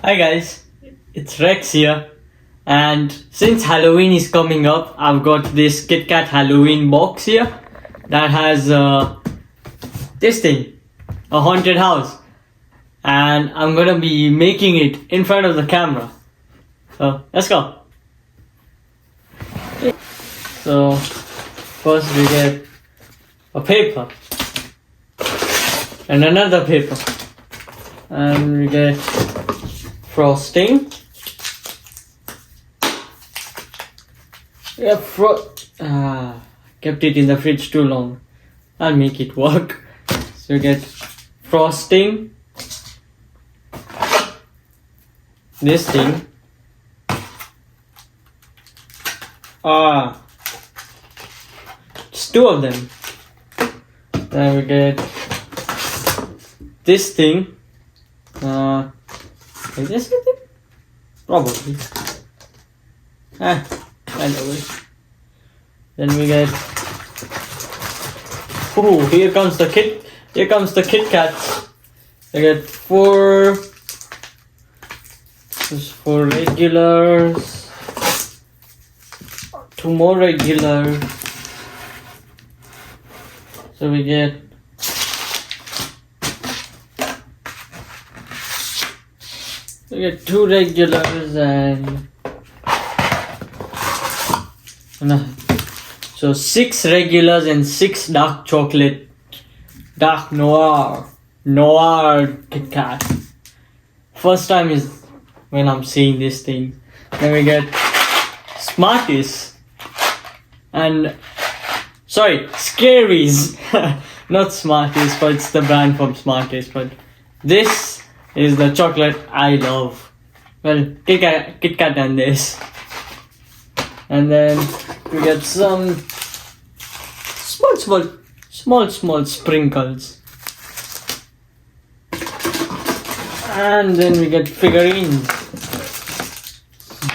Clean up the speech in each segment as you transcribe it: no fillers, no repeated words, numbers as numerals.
Hi guys, it's Rex here, and since Halloween is coming up, I've got this Kitkat Halloween box here that has this thing, a haunted house, and I'm gonna be making it in front of the camera. So let's go. So first we get a paper and another paper, and we get frosting. Yeah, kept it in the fridge too long. I'll make it work. So you get frosting, this thing, it's two of them. Then we get this thing. Is this it? Probably. Anyway. Then we get. Oh, here comes the Kitkat. I get four. There's four regulars. Two more regulars. So we get. We get two regulars and so 6 regulars and 6 dark chocolate, dark noir Kit Kat. First time is when I'm seeing this thing. Then we get Smarties and Scaries. Not Smarties, but it's the brand from Smarties. But this is the chocolate I love. Well, Kit Kat and this. And then we get some small sprinkles. And then we get figurines.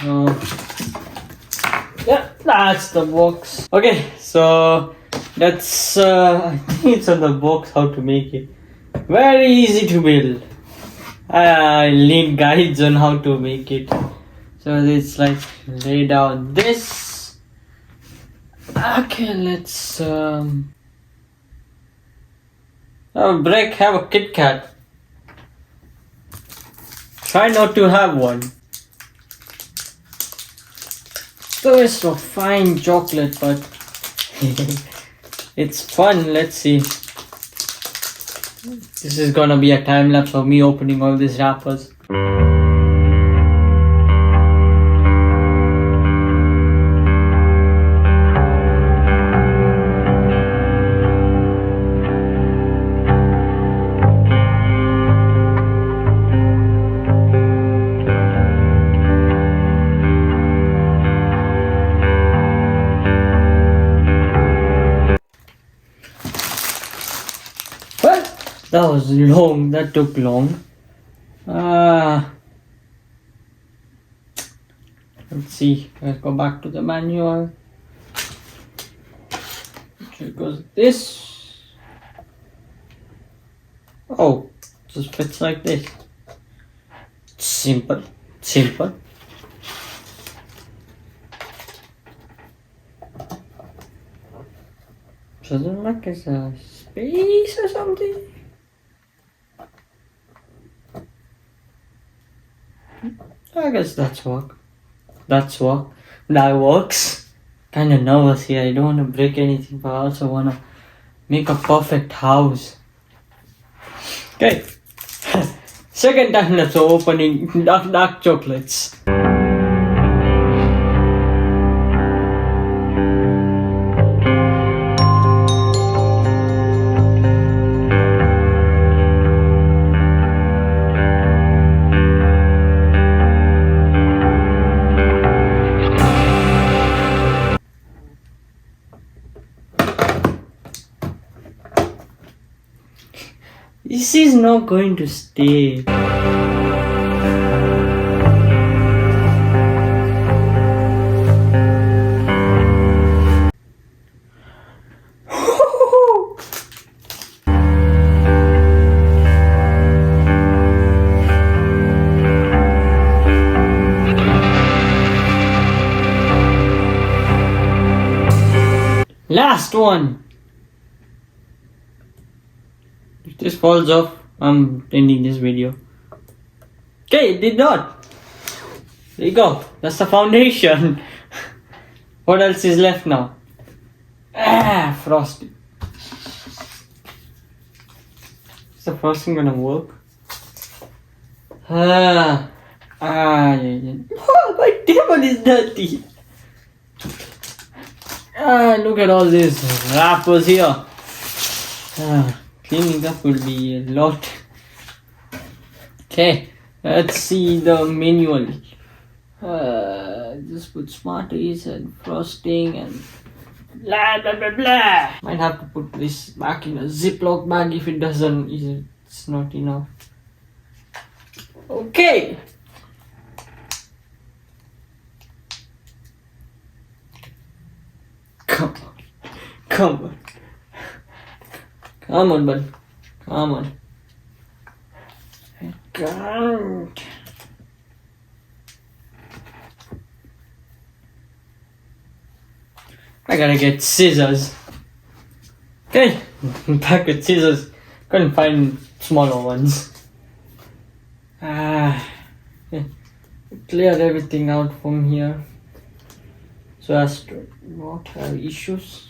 So, yeah, that's the box. Okay, so that's, I think it's on the box how to make it. Very easy to build. I need guides on how to make it. So it's like lay down this. Okay, let's have a break, have a Kit Kat. Try not to have one. So it's a fine chocolate, but it's fun. Let's see. This is gonna be a time lapse of me opening all these wrappers. Well, that was long. That took long. Let's see. Let's go back to the manual. Here goes this. Oh, just fits like this. Simple. Doesn't look like a space or something. I guess that works. Kinda nervous here. I don't want to break anything, but I also want to make a perfect house. Okay. Second time lapse of opening dark chocolates. This is not going to stay. Last one. If this falls off, I'm ending this video. Okay, it did not. There you go. That's the foundation. What else is left now? Frosting. Is the frosting gonna work? Yeah. Oh, my table is dirty. Look at all these wrappers here. Cleaning up will be a lot. Okay, let's see the manual. Just put Smarties and frosting and blah blah blah blah. Might have to put this back in a Ziploc bag if it doesn't. It's not enough. Okay. Come on. Come on. Come on, bud. Come on. I can't. I gotta get scissors. Okay, back with scissors. Couldn't find smaller ones. Yeah. Clear everything out from here so as to not have issues.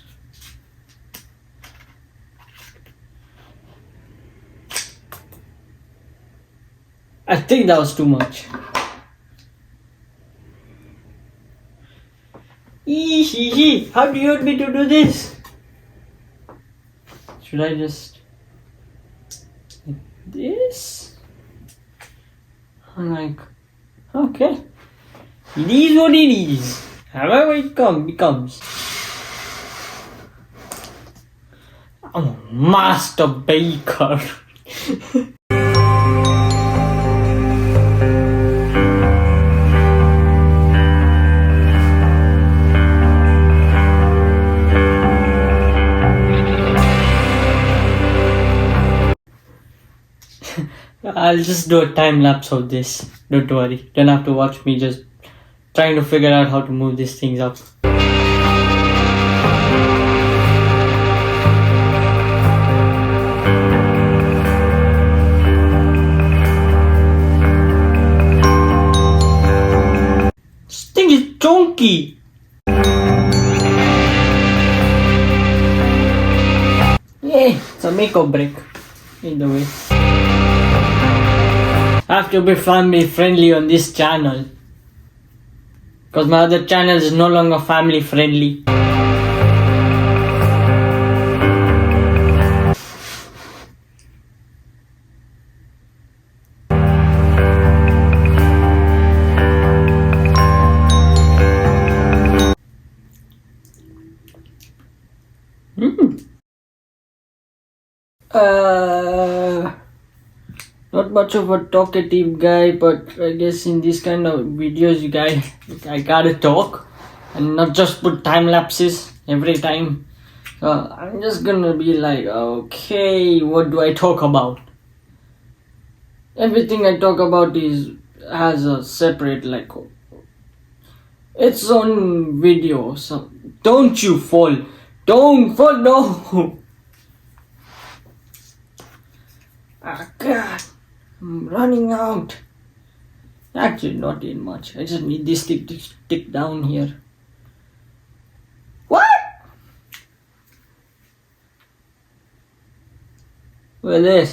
I think that was too much. How do you want me to do this? Should I just like this? I'm like, okay. It is what it is. However it becomes. I'm a master baker. I'll just do a time lapse of this. Don't worry. Don't have to watch me just trying to figure out how to move these things up. This thing is chunky. Yeah, it's a make or break. Either way. I have to be family friendly on this channel because my other channel is no longer family friendly. Not much of a talkative guy, but I guess in these kind of videos, I gotta talk and not just put time lapses every time. I'm just gonna be like, okay, what do I talk about? Everything I talk about has a separate its own video. So don't you fall! Don't fall! No! Ah, God. I'm running out. Actually, not in much. I just need this stick to stick down here. What? Well,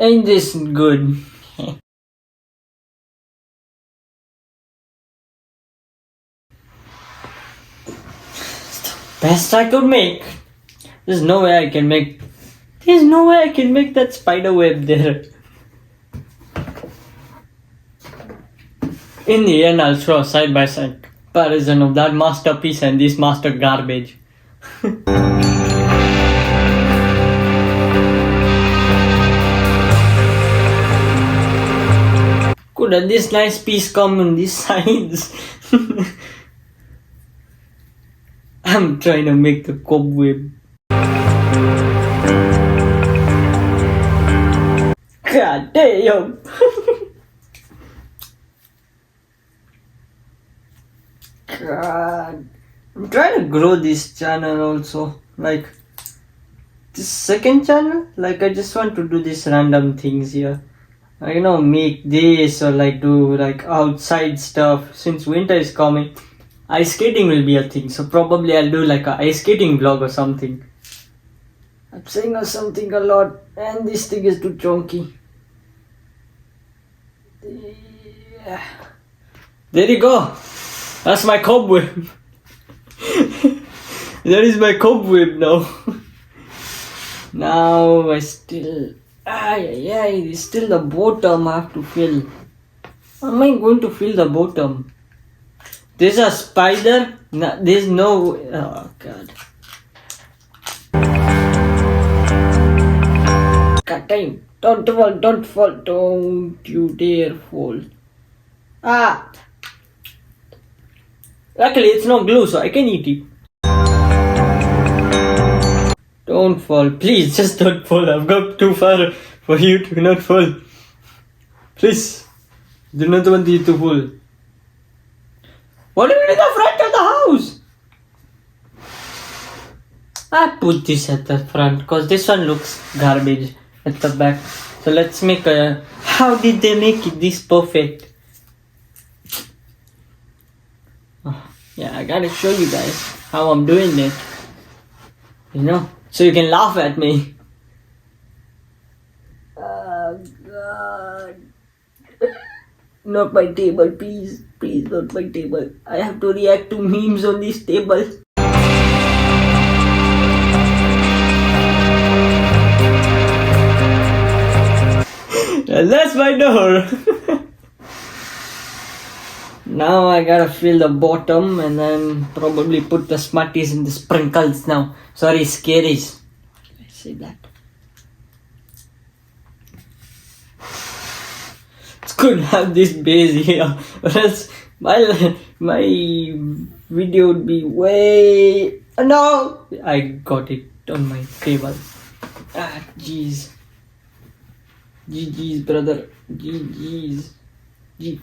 ain't this good? Best I could make. There's no way I can make that spider web there. In the end, I'll show a side-by-side comparison of that masterpiece and this master garbage. Could have this nice piece come on these sides? I'm trying to make the cobweb. God damn! God. I'm trying to grow this channel also. Like this second channel. Like I just want to do these random things here. Make this or like do like outside stuff. Since winter is coming, ice skating will be a thing. So probably I'll do like a ice skating vlog or something. I'm saying or something a lot, and this thing is too chunky. Yeah. There you go. That's my cobweb. That is my cobweb now. Now I still. It's still the bottom I have to fill. How am I going to fill the bottom? There's a spider. No, there's no. Oh god. God damn. Don't fall. Don't you dare fall. Ah. Luckily it's no glue, so I can eat it. Don't fall. Please, just don't fall. I've got too far for you to not fall. Please. Do not want you to fall. What do you do in the front of the house? I put this at the front because this one looks garbage at the back. So let's make a... How did they make it this perfect? Yeah, I gotta show you guys how I'm doing it. So you can laugh at me. Oh god. Not my table, please. Please, not my table. I have to react to memes on this table. And that's my door. Now I gotta fill the bottom and then probably put the smarties in the sprinkles now. Sorry, scaries. I say that. It's good to have this base here, or else my video would be way... No! I got it on my table. Ah, jeez. GG's, brother. GG's. G.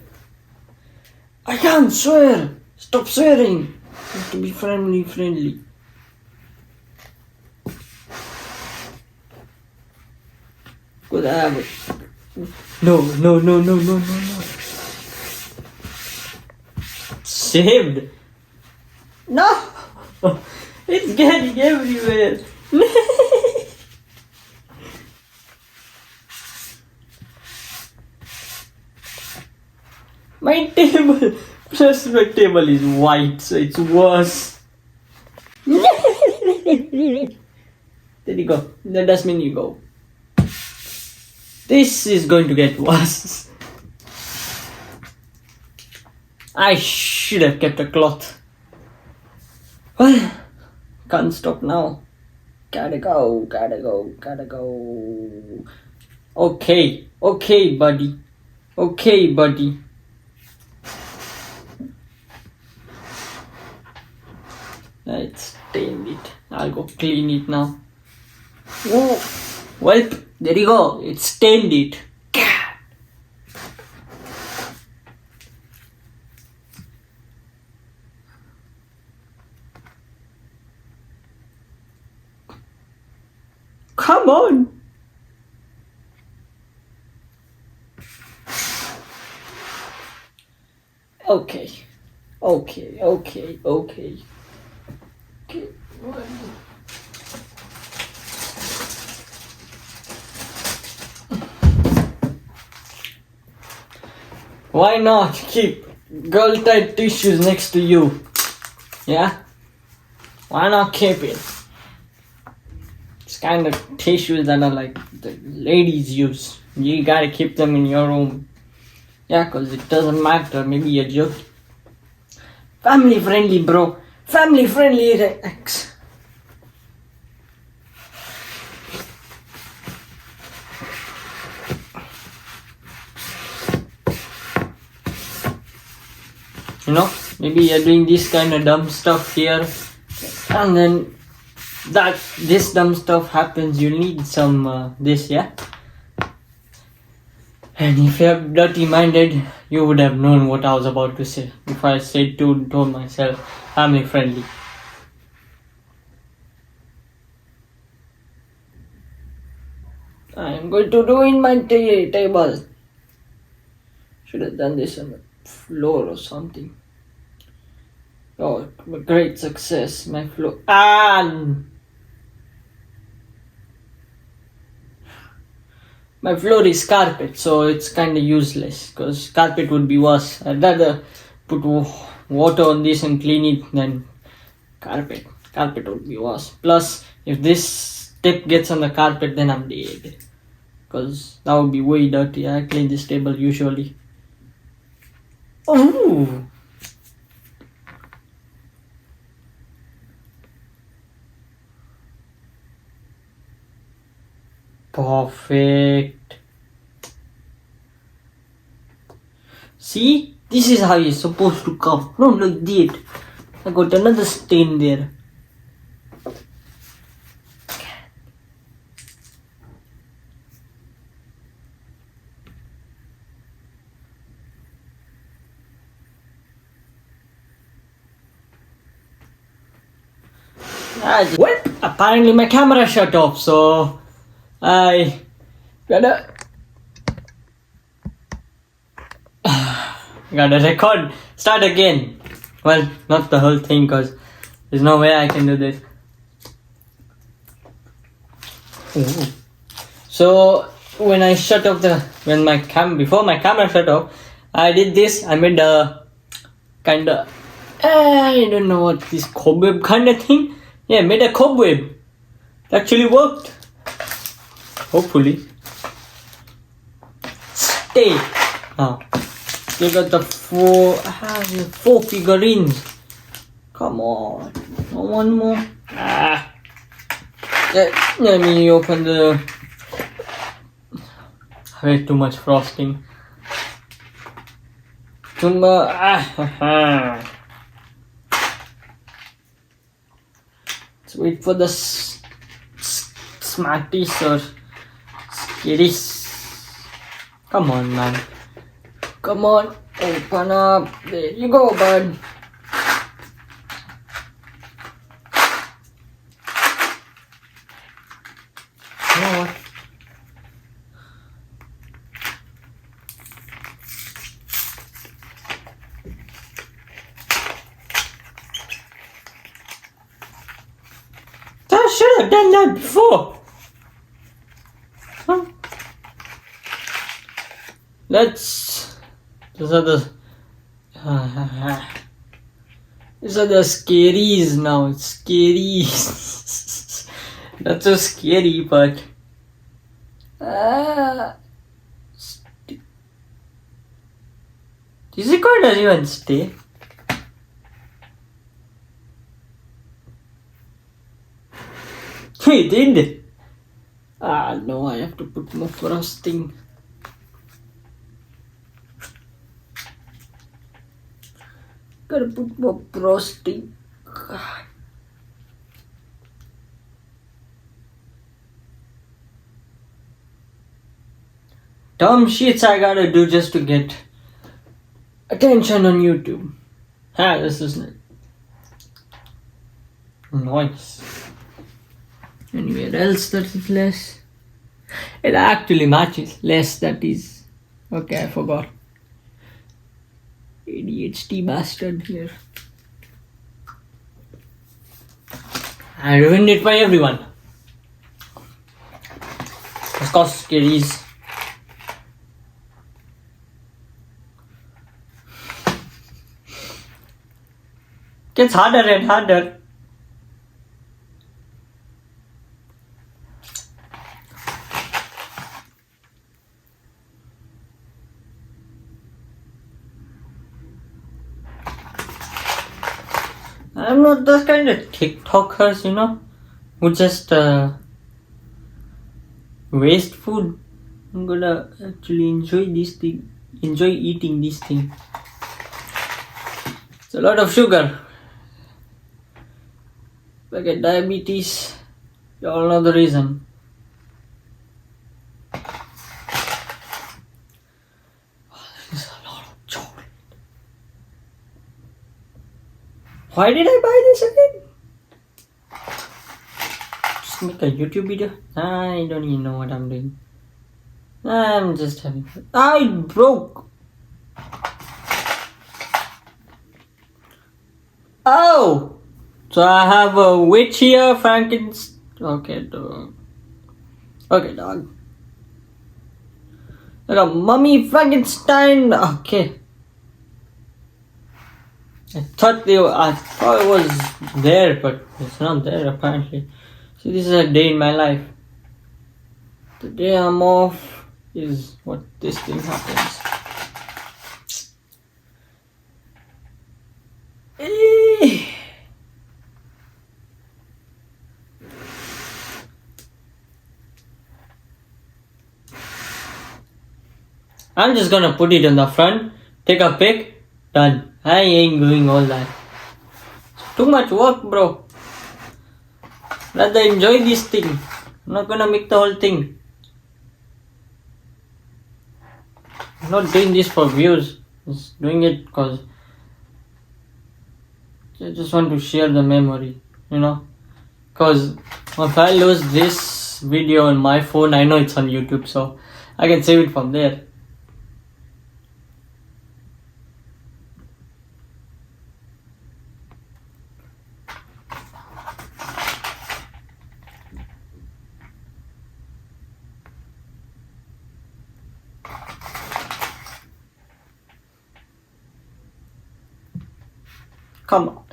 I can't swear! Stop swearing! You have to be friendly. Good habit. No. Saved! No! It's getting everywhere! My table, plus my table is white, so it's worse. There you go. The dustbin you go. This is going to get worse. I should have kept a cloth. Well, can't stop now. Gotta go. Okay, buddy. Let's stain it. I'll go clean it now. Whoa. Well, there you go. It stained it. Come on. Okay. Why not keep girl type tissues next to you? Yeah? Why not keep it? It's kind of tissues that are like the ladies use. You gotta keep them in your room. Yeah, cause it doesn't matter. Maybe you're joking. Family friendly, bro. Family friendly X. Maybe you're doing this kind of dumb stuff here, and then this dumb stuff happens. You need some this, yeah. And if you're dirty-minded, you would have known what I was about to say if I told myself family friendly. I'm going to ruin my table. Should have done this on the floor or something. Oh, great success. My floor. My floor is carpet, so it's kind of useless because carpet would be worse. I'd rather put water on this and clean it than carpet. Carpet would be worse. Plus, if this step gets on the carpet, then I'm dead. Because that would be way dirty. I clean this table usually. Oh! Perfect. See? This is how it's supposed to come. Not like that. I got another stain there. Well, apparently my camera shut off, so I gotta record, start again. Well, not the whole thing, cause there's no way I can do this. Ooh. So when I shut off before my camera shut off, I did this. I made a kind of I don't know what this cobweb kind of thing. Yeah, made a cobweb. It actually worked. Hopefully. Stay. Now, you got the four figurines. Come on. One more. Let me open the. Way too much frosting. Let's wait for the smarties or scaries. Come on, man. Come on, open up. There you go, bud. You know what? I should have done that before. Huh? These are the scaries now. It's scary. Not so scary, but is it going to even stay? It did. No, I have to put more frosting. Gotta put more frosting. Dumb shits I gotta do just to get attention on YouTube. This isn't nice. Anywhere else that is less? It actually matches. Less, that is. Okay, I forgot. ADHD bastard here. I ruined it for everyone. Of course, scaries. Gets harder and harder. I'm not those kind of TikTokers, who just waste food. I'm gonna actually enjoy eating this thing. It's a lot of sugar. If I get diabetes, you all know the reason. This is a lot of chocolate. Why did I buy this again? Just make a YouTube video? I don't even know what I'm doing. I'm just having. I broke. Oh! So I have a witch here, Frankenstein. Okay, dog. Okay, dog. I got Mummy Frankenstein. Okay. I thought it was there, but it's not there apparently. So this is a day in my life. The day I'm off is what this thing happens. I'm just gonna put it in the front, take a pic, done. I ain't doing all that. It's too much work, bro. Rather enjoy this thing. I'm not gonna make the whole thing. I'm not doing this for views. Just doing it because I just want to share the memory, you know. Because if I lose this video on my phone, I know it's on YouTube, so I can save it from there. Come on.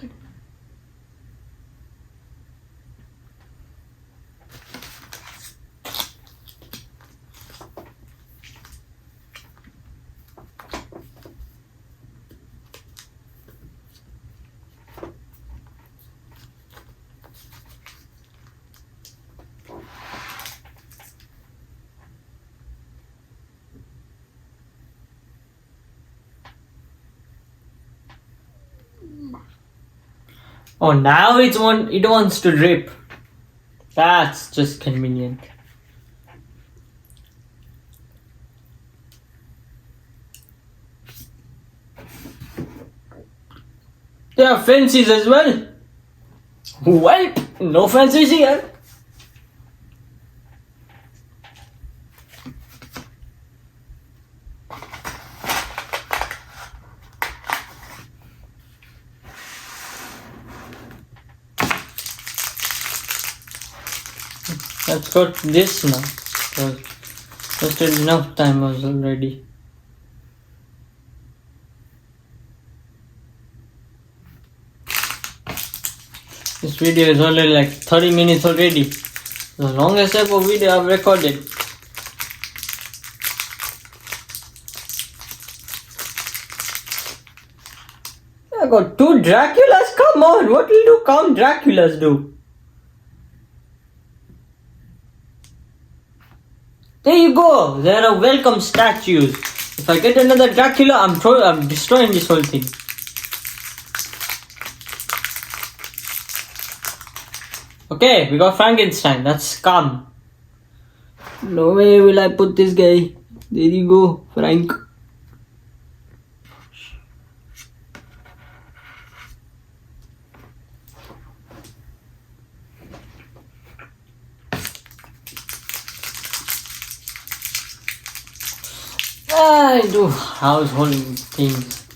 Oh, now it wants to drip. That's just convenient. There are fences as well. Well, no fences here. Let's got this now. Because wasted enough time was already. This video is already like 30 minutes already. The longest ever video I've recorded. I got 2 Draculas? Come on, what will you count Draculas do? There you go. There are welcome statues. If I get another Dracula, I'm destroying this whole thing. Okay, we got Frankenstein. That's calm. No way will I put this guy. There you go, Frank. I do household things.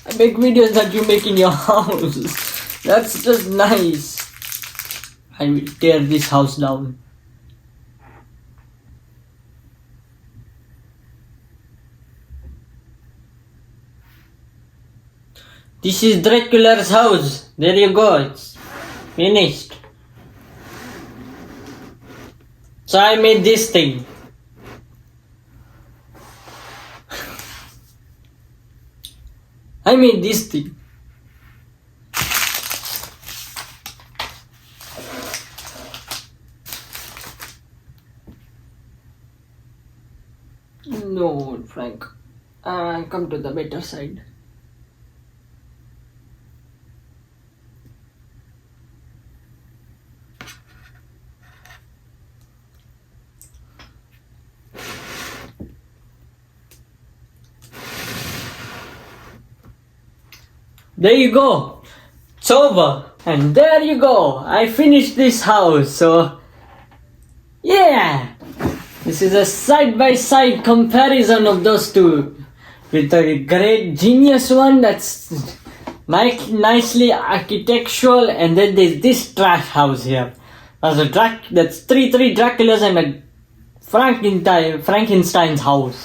I make videos that you make in your house. That's just nice. I will tear this house down. This is Dracula's house. There you go. It's finished. So I made this thing. I made this thing. No, Frank. Come to the better side. There you go. It's over. And there you go. I finished this house. So, yeah. This is a side-by-side comparison of those two. With the great genius one that's nicely architectural, and then there's this trash house here. That's three Draculas and a Frankenstein's house.